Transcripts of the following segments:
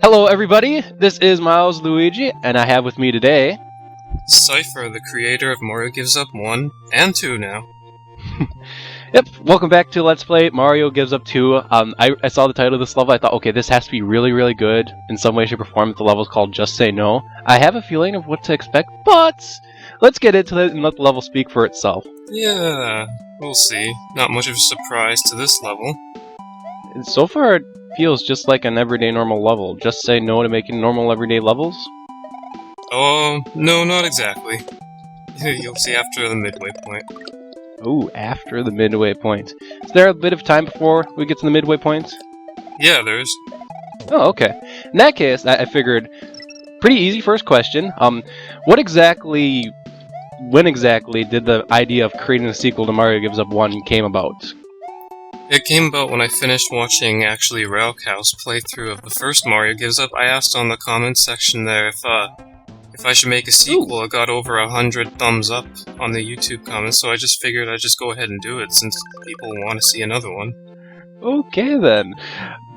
Hello everybody, this is Milesluigi, and I have with me today... Cypher, the creator of Mario Gives Up 1 and 2 now. Yep, welcome back to Let's Play Mario Gives Up 2. I saw the title of this level, I thought, okay, this has to be really, really good in some way, shape, or form. The level's called Just Say No. I have a feeling of what to expect, but let's get into it and let the level speak for itself. Yeah, we'll see. Not much of a surprise to this level. And so far, it feels just like an everyday normal level. Just say no to making normal everyday levels? Oh, no, not exactly. You'll see after the midway point. Ooh, after the midway point. Is there a bit of time before we get to the midway point? Yeah, there is. Oh, okay. In that case, I figured, pretty easy first question. When exactly did the idea of creating a sequel to Mario Gives Up 1 came about? It came about when I finished watching, actually, Railcow's playthrough of the first Mario Gives Up. I asked on the comments section there if I should make a sequel. It got over 100 thumbs up on the YouTube comments, so I just figured I'd just go ahead and do it since people want to see another one. Okay then.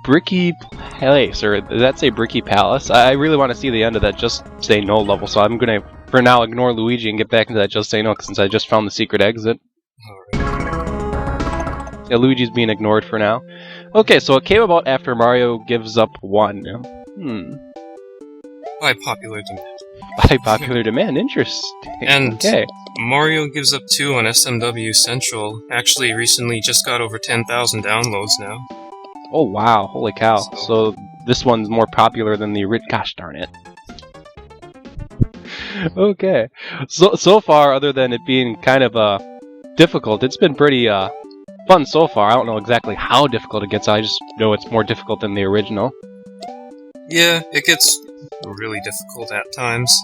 Bricky Place, or does that say Bricky Palace? I really want to see the end of that Just Say No level, so I'm gonna, for now, ignore Luigi and get back into that Just Say No, since I just found the secret exit. Alright. Yeah, Luigi's being ignored for now. Okay, so it came about after Mario Gives Up 1. By popular demand. By popular demand, interesting. And okay. Mario Gives Up 2 on SMW Central actually recently just got over 10,000 downloads now. Oh wow, holy cow. So this one's more popular than the original. Gosh darn it. Okay. So far, other than it being kind of difficult, it's been pretty fun so far. I don't know exactly how difficult it gets, I just know it's more difficult than the original. Yeah, it gets really difficult at times.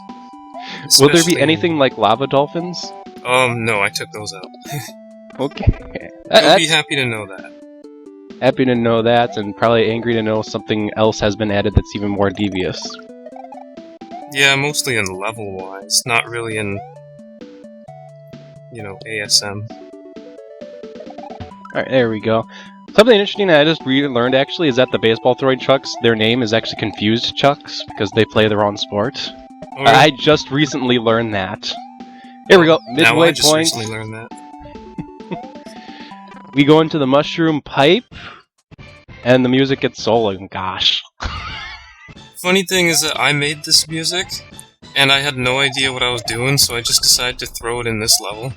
Will there be anything like lava dolphins? No, I took those out. Okay. You'll be happy to know that. Happy to know that, and probably angry to know something else has been added that's even more devious. Yeah, mostly in level-wise, not really in, ASM. Alright, there we go. Something interesting that I just learned, actually, is that the baseball throwing Chucks, their name is actually Confused Chucks, because they play their own sport. Oh, really? I just recently learned that. Here we go, midway just point. recently learned that. We go into the mushroom pipe, and the music gets soloing. Gosh. Funny thing is that I made this music, and I had no idea what I was doing, so I just decided to throw it in this level.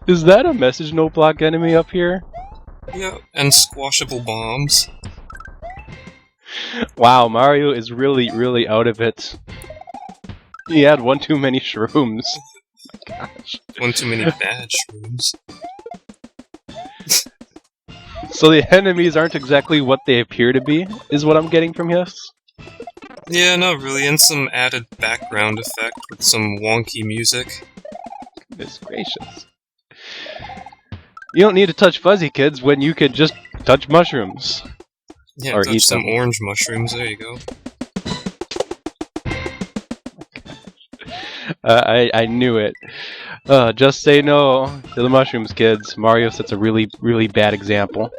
Is that a message no block enemy up here? Yeah, and squashable bombs. Wow, Mario is really, really out of it. He had one too many shrooms. Oh my gosh. One too many bad shrooms. So the enemies aren't exactly what they appear to be, is what I'm getting from this? Yeah, not really, and some added background effect with some wonky music. Goodness gracious. You don't need to touch fuzzy kids when you could just touch mushrooms. Yeah, or touch eat some them. orange mushrooms, there you go. I knew it. Just say no to the mushrooms, kids. Mario sets a really, really bad example.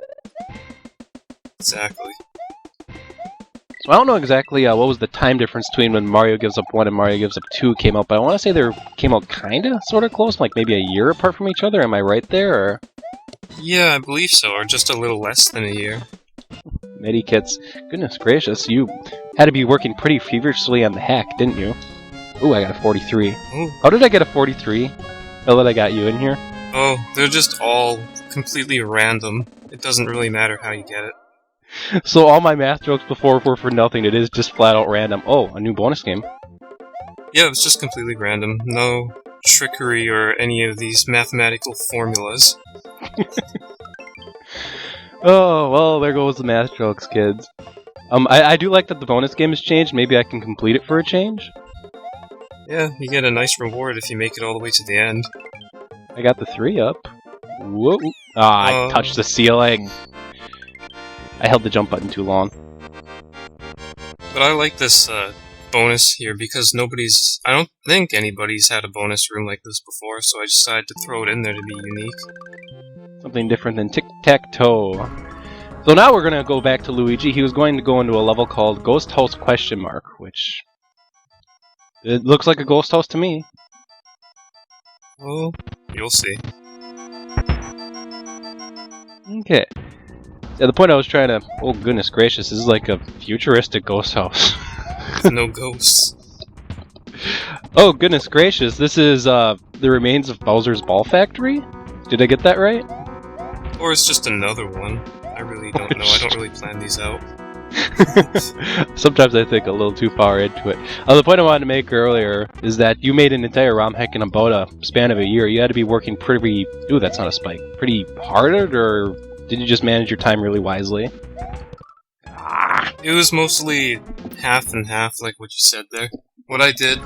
Exactly. So I don't know exactly what was the time difference between when Mario Gives Up 1 and Mario Gives Up 2 came out, but I want to say they came out kinda, sorta close, like maybe a year apart from each other. Am I right there, or...? Yeah, I believe so, or just a little less than a year. Medikits. Goodness gracious, you had to be working pretty feverishly on the hack, didn't you? Ooh, I got a 43. Ooh. How did I get a 43? Now that I got you in here? Oh, they're just all completely random. It doesn't really matter how you get it. So all my math jokes before were for nothing, it is just flat out random. Oh, a new bonus game. Yeah, it's just completely random. No trickery or any of these mathematical formulas. Oh, well, there goes the math jokes, kids. I do like that the bonus game has changed. Maybe I can complete it for a change. Yeah, you get a nice reward if you make it all the way to the end. I got the 3 up. Whoa. Ah, I touched the ceiling. I held the jump button too long. But I like this bonus here because I don't think anybody's had a bonus room like this before, so I decided to throw it in there to be unique. Something different than tic-tac-toe. So now we're gonna go back to Luigi. He was going to go into a level called Ghost House ? Which it looks like a ghost house to me. Well, you'll see. Okay. Yeah, the point I was trying to... Oh, goodness gracious, this is like a futuristic ghost house. No ghosts. Oh, goodness gracious, this is the remains of Bowser's Ball Factory? Did I get that right? Or it's just another one. I really don't know. I don't really plan these out. Sometimes I think a little too far into it. The point I wanted to make earlier is that you made an entire Romhack in about a span of a year. You had to be working pretty... Ooh, that's not a spike. Pretty hard, or did you just manage your time really wisely? It was mostly half and half, like what you said there. What I did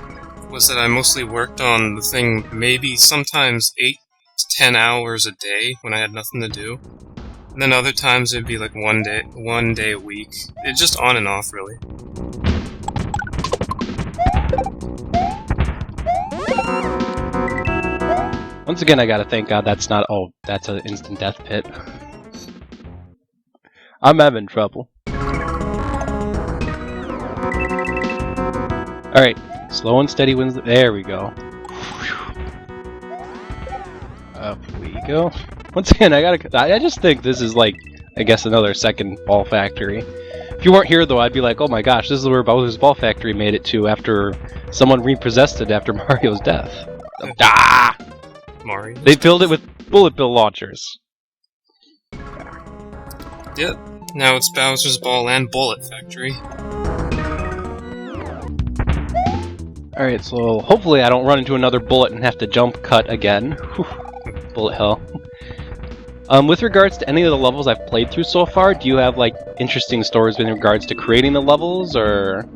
was that I mostly worked on the thing maybe sometimes 8 to 10 hours a day when I had nothing to do. And then other times it'd be like one day a week. It's just on and off, really. Once again, I gotta thank God that's not... Oh, that's an instant death pit. I'm having trouble. Alright, slow and steady wins the... There we go. Up we go. Once again, I just think this is like, I guess, another second Ball Factory. If you weren't here, though, I'd be like, oh my gosh, this is where Bowser's Ball Factory made it to after someone repossessed it after Mario's death. Ah! Mario. They filled it with bullet bill launchers. Yep. Now it's Bowser's Ball and Bullet Factory. Alright, so hopefully I don't run into another bullet and have to jump cut again. Whew. Bullet hell. With regards to any of the levels I've played through so far, do you have, like, interesting stories in regards to creating the levels, or...?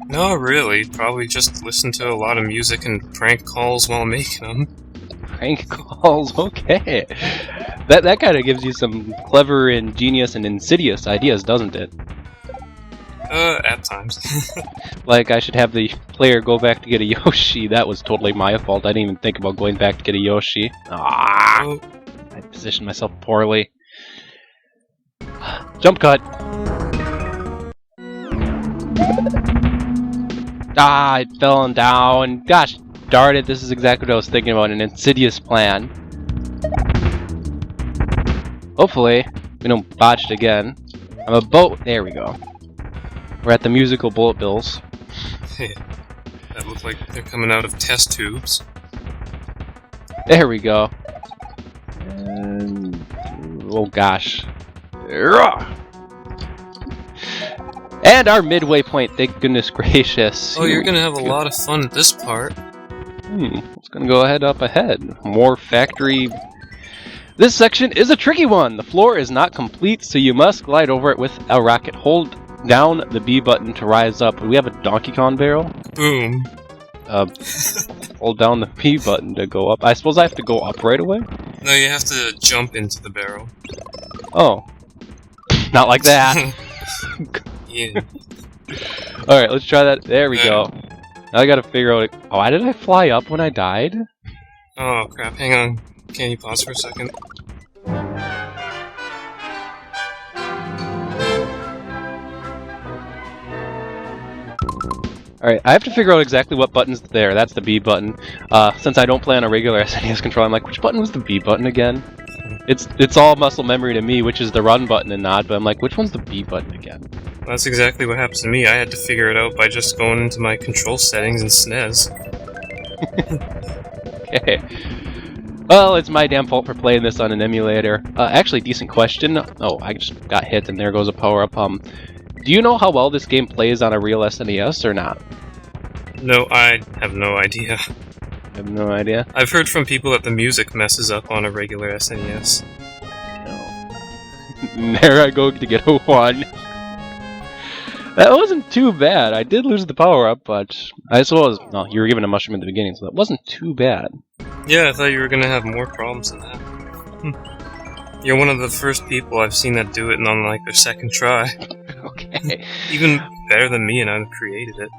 No, really. Probably just listen to a lot of music and prank calls while making them. Prank calls? Okay. That kind of gives you some clever, ingenious, and insidious ideas, doesn't it? At times. Like, I should have the player go back to get a Yoshi. That was totally my fault. I didn't even think about going back to get a Yoshi. Ah! Oh. I positioned myself poorly. Jump cut! Ah, it fell down. Gosh darn it, this is exactly what I was thinking about, an insidious plan. Hopefully, we don't botch it again. I'm a boat. There we go. We're at the musical bullet bills. That look like they're coming out of test tubes. There we go. And... oh gosh. And our midway point, thank goodness gracious. Oh, you're gonna have a lot of fun at this part. It's gonna go up ahead. More factory... This section is a tricky one! The floor is not complete, so you must glide over it with a rocket. Hold down the B button to rise up. Do we have a Donkey Kong barrel? Boom. Hold down the B button to go up. I suppose I have to go up right away? No, you have to jump into the barrel. Oh. Not like that. Yeah. Alright, let's try that. There we go. Now I gotta figure out... Oh, why did I fly up when I died? Oh, crap. Hang on. Can you pause for a second? Alright, I have to figure out exactly what button's there. That's the B button. Since I don't play on a regular SNES controller, I'm like, which button was the B button again? It's all muscle memory to me, which is the run button and not, but I'm like, which one's the B button again? That's exactly what happens to me. I had to figure it out by just going into my control settings in SNES. Okay. Well, it's my damn fault for playing this on an emulator. Actually, decent question. Oh, I just got hit and there goes a power-up. Do you know how well this game plays on a real SNES or not? No, I have no idea. I have no idea. I've heard from people that the music messes up on a regular SNES. No. There I go to get a 1. That wasn't too bad. I did lose the power-up, but I suppose... No, you were given a mushroom at the beginning, so that wasn't too bad. Yeah, I thought you were gonna have more problems than that. You're one of the first people I've seen that do it on, like, their second try. Okay. Even better than me, and I've created it.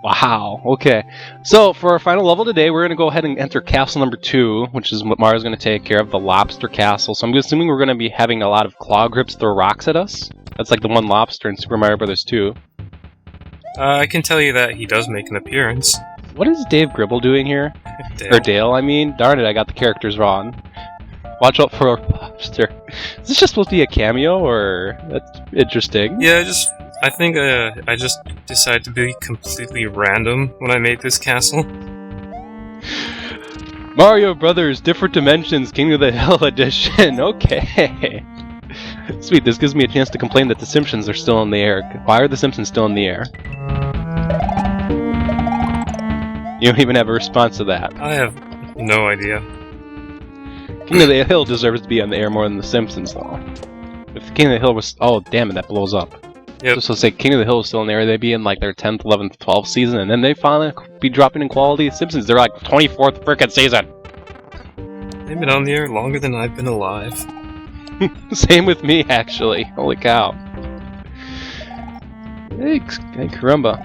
Wow, okay. So, for our final level today, we're going to go ahead and enter castle number 2, which is what Mario's going to take care of, the Lobster Castle. So I'm assuming we're going to be having a lot of claw grips throw rocks at us. That's like the one lobster in Super Mario Bros. 2. I can tell you that he does make an appearance. What is Dave Gribble doing here? Dale. Or Dale, I mean. Darn it, I got the characters wrong. Watch out for a lobster. Is this just supposed to be a cameo, or... That's interesting. Yeah, I think I just decided to be completely random when I made this castle. Mario Brothers, Different Dimensions, King of the Hill Edition. Okay. Sweet, this gives me a chance to complain that the Simpsons are still in the air. Why are the Simpsons still in the air? You don't even have a response to that. I have no idea. King of the Hill deserves to be on the air more than the Simpsons, though. If the King of the Hill was... Oh, damn it, that blows up. Yep. Just to say King of the Hill is still in the air, they'd be in like their 10th, 11th, 12th season, and then they finally be dropping in quality. Simpsons, they're like 24th frickin' season! They've been on the air longer than I've been alive. Same with me, actually. Holy cow. Hey, caramba.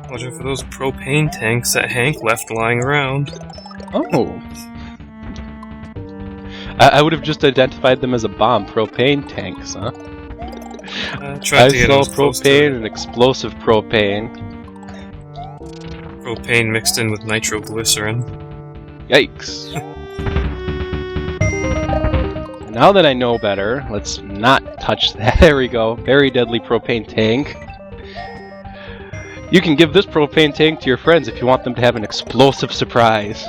Watch out for those propane tanks that Hank left lying around. Oh. I would have just identified them as a bomb. Propane tanks, huh? Tried to get saw close to propane and explosive propane. propane mixed in with nitroglycerin. Yikes. Now that I know better, let's not touch that. There we go. Very deadly propane tank. You can give this propane tank to your friends if you want them to have an explosive surprise.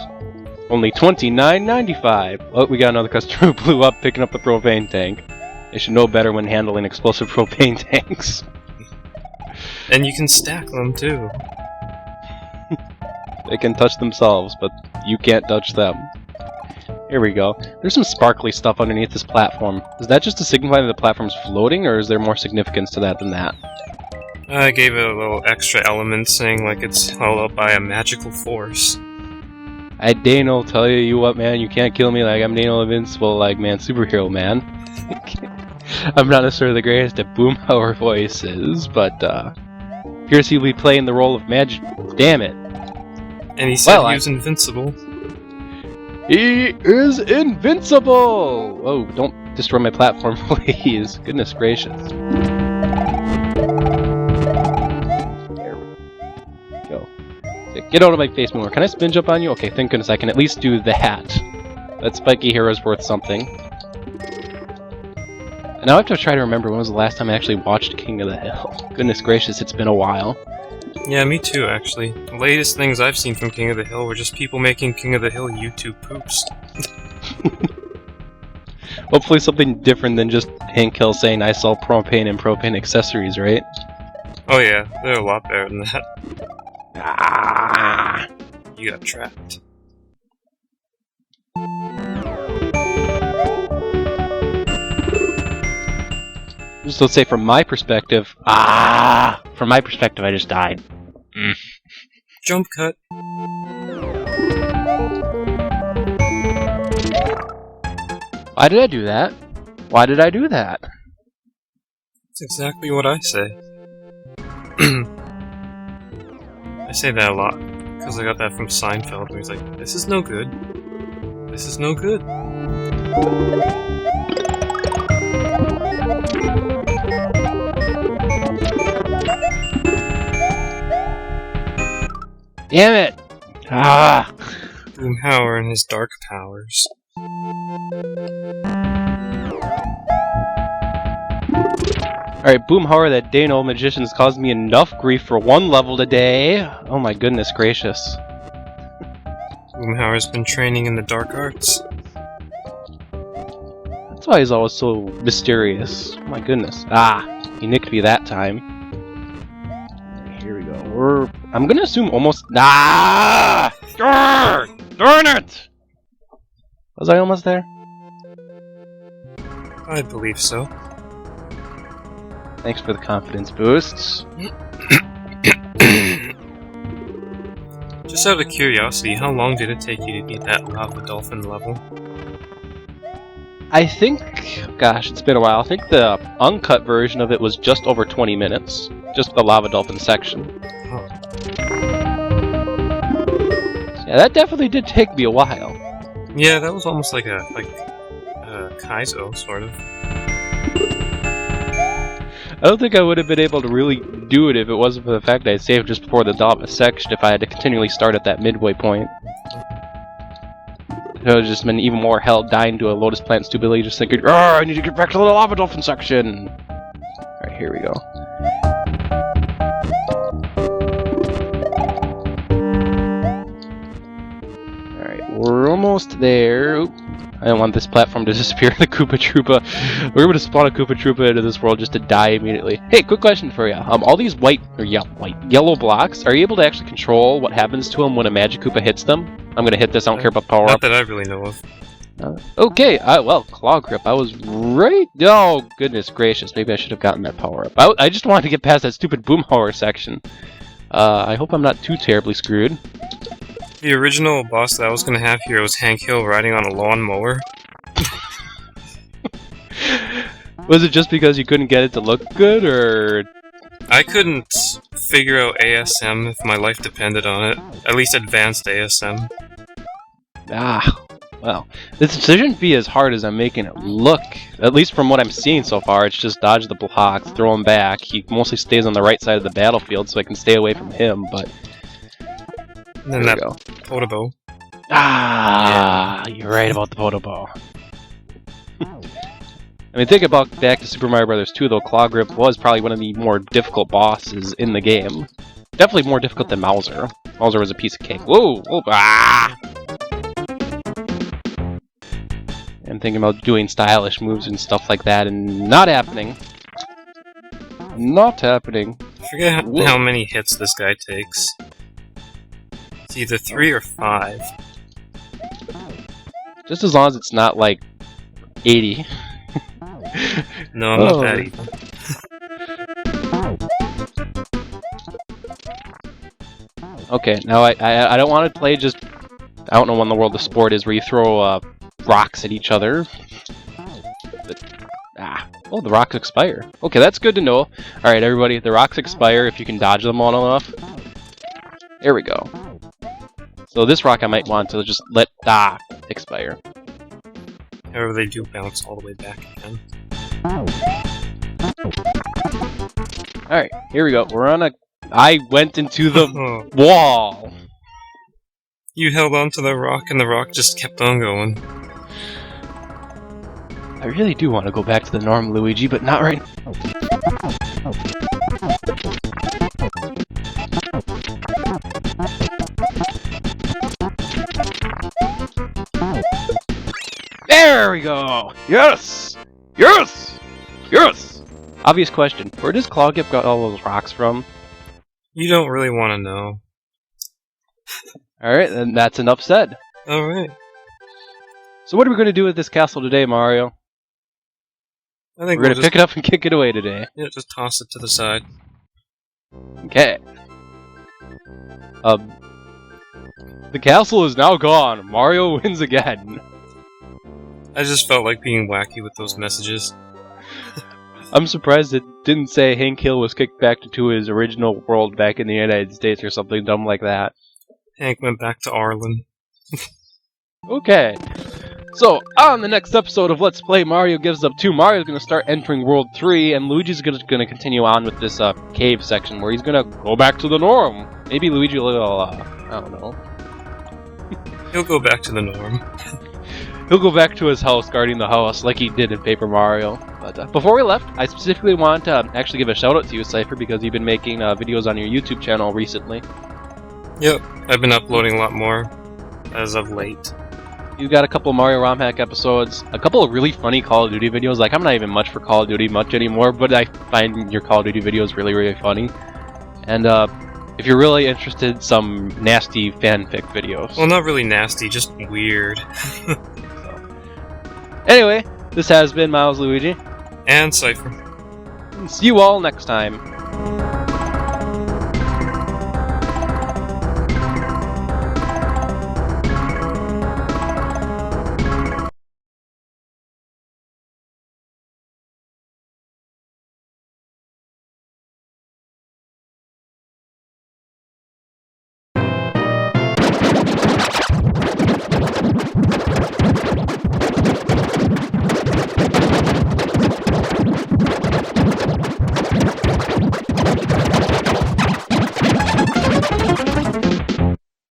Only $29.95. Oh, we got another customer who blew up picking up the propane tank. They should know better when handling explosive propane tanks. And you can stack them too. They can touch themselves, but you can't touch them. Here we go. There's some sparkly stuff underneath this platform. Is that just to signify that the platform's floating, or is there more significance to that than that? I gave it a little extra element saying like it's held up by a magical force. Dano, tell you what, man, you can't kill me like I'm Dano Invincible, like, man, superhero, man. I'm not necessarily the greatest at Boomhauer voices, but, here's he will be playing the role of magic. Damn it. And he said he was invincible. He is invincible! Oh, don't destroy my platform, please. Goodness gracious. There we go. Get out of my face more. Can I spin jump on you? Okay, thank goodness I can at least do that. That spiky hero's worth something. And now I have to try to remember when was the last time I actually watched King of the Hill. Goodness gracious, it's been a while. Yeah, me too, actually. The latest things I've seen from King of the Hill were just people making King of the Hill YouTube poops. Hopefully something different than just Hank Hill saying I sell propane and propane accessories, right? Oh yeah, they're a lot better than that. Ah! You got trapped. Just let's say from my perspective, from my perspective I just died. Jump cut. Why did I do that? Why did I do that? That's exactly what I say. I say that a lot, because I got that from Seinfeld, where he's like, this is no good. This is no good. Damn it! Boomhauer and his dark powers. Alright, Boomhauer, that Dano magician's caused me enough grief for one level today. Oh my goodness gracious. Boomhauer's been training in the dark arts. That's why he's always so mysterious. Oh my goodness. He nicked me that time. Here we go. I'm gonna assume almost... Darn it! Was I almost there? I believe so. Thanks for the confidence boosts. Just out of curiosity, how long did it take you to beat that lava dolphin level? I think... Gosh, it's been a while. I think the uncut version of it was just over 20 minutes. Just the lava dolphin section. Oh. Yeah, that definitely did take me a while. Yeah, that was almost like a Kaizo, sort of. I don't think I would have been able to really do it if it wasn't for the fact that I saved just before the Dauntless section if I had to continually start at that midway point. It would have just been even more hell dying to a Lotus Plant stupidly, just thinking, "Oh, I need to get back to the Lava Dolphin section!" Alright, here we go. Alright, we're almost there. Oop. I don't want this platform to disappear in the Koopa Troopa. We're going to spawn a Koopa Troopa into this world just to die immediately. Hey, quick question for you. All these yellow blocks, are you able to actually control what happens to them when a Magic Koopa hits them? I'm going to hit this, I don't care about power Not up. that I really know of. Okay, well, Claw Grip, I was right. Oh, goodness gracious, maybe I should have gotten that power up. I just wanted to get past that stupid Boomhauer section. I hope I'm not too terribly screwed. The original boss that I was going to have here was Hank Hill riding on a lawnmower. Was it just because you couldn't get it to look good, or...? I couldn't figure out ASM if my life depended on it. At least advanced ASM. Ah, well. This shouldn't be as hard as I'm making it look. At least from what I'm seeing so far, it's just dodge the blocks, throw him back. He mostly stays on the right side of the battlefield so I can stay away from him, but... And then that Podobo. Ah, yeah. You're right about the Podobo. I mean, think about back to Super Mario Bros. 2, though. Claw Grip was probably one of the more difficult bosses in the game. Definitely more difficult than Mauser. Mauser was a piece of cake. Whoa! Oh, ah! I'm thinking about doing stylish moves and stuff like that, and not happening. Not happening. I forget how many hits this guy takes. It's either 3 or 5. Just as long as it's not like 80. No, I'm not that even. Okay, now I don't want to play just... I don't know when the World of Sport is, where you throw rocks at each other. But, oh, the rocks expire. Okay, that's good to know. Alright, everybody, the rocks expire if you can dodge them long enough. There we go. So this rock I might want to just let expire. However, they do bounce all the way back again. Alright, here we go. We're on a... I went into the wall! You held on to the rock and the rock just kept on going. I really do want to go back to the norm, Luigi, but not right now. There we go! Yes! Yes! Yes! Obvious question. Where does Claw Grip got all those rocks from? You don't really want to know. Alright, then that's enough said. Alright. So what are we going to do with this castle today, Mario? I think we're going to pick it up and kick it away today. Yeah, just toss it to the side. Okay. The castle is now gone. Mario wins again. I just felt like being wacky with those messages. I'm surprised it didn't say Hank Hill was kicked back to his original world back in the United States or something dumb like that. Hank went back to Arlen. Okay. So, on the next episode of Let's Play Mario Gives Up 2, Mario's going to start entering World 3, and Luigi's going to continue on with this cave section where he's going to go back to the norm. Maybe Luigi will, I don't know. He'll go back to the norm. He'll go back to his house, guarding the house, like he did in Paper Mario. But before we left, I specifically want to actually give a shout out to you, Cypher, because you've been making videos on your YouTube channel recently. Yep, I've been uploading a lot more as of late. You've got a couple of Mario Romhack episodes, a couple of really funny Call of Duty videos. Like, I'm not even much for Call of Duty much anymore, but I find your Call of Duty videos really, really funny. And if you're really interested, some nasty fanfic videos. Well, not really nasty, just weird. Anyway, this has been Milesluigi. And Cypher. See you all next time.